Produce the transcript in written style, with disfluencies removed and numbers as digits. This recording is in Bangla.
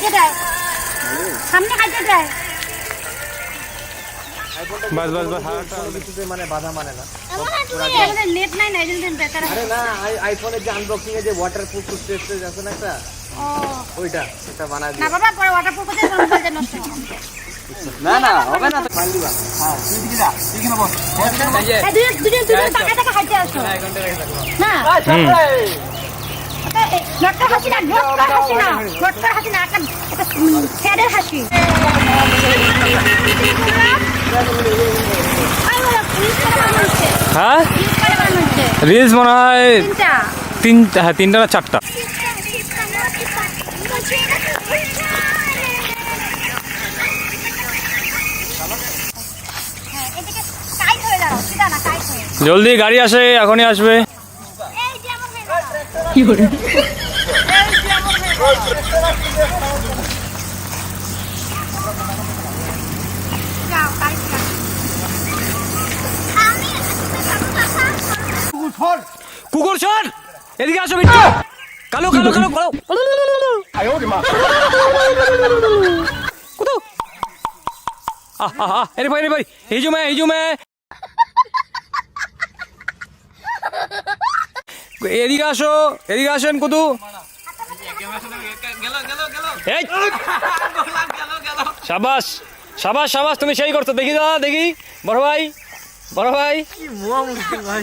খাইতে দেয়, সামনে খাইতে দেয়। বাস বাস বাস কিছুতে মানে বাধা মানে না। নেট নাই না, এইজন্য বেকার। আরে না, আইফোনের যে আনবক্সিং এ যে ওয়াটারপ্রুফ স্টেজ আছে না একটা, ওইটা সেটা বানায় না বাবা, পরে ওয়াটারপ্রুফ করতে মোবাইলটা নষ্ট হবে। না না হবে না তো ফাইল দিবা। হ্যাঁ তুই দিকে যা, এখানে বস। দুজন টাকা টাকা খাইতে আসো না। লটকার হাসি না, লটকার হাসি না, লটকার হাসি না, একটা ফ্যাডের হাসি। হ্যাঁ রিলস মনে হয় তিনটা, হ্যাঁ 3টা না 4টা। জলদি গাড়ি আসে, এখনই আসবে। কি করে কুকুর সর, এদিকে আসো বিট্টু। কালো কালো কালো কালো কোথাও আরে ভাই, এই জো মে এদিকে আসো, এদিকে আসেন কুতু। সাবাস সাবাস সাবাস, তুমি সেই করছো। দেখি দাদা, দেখি বড় ভাই, বড় ভাই। ভাই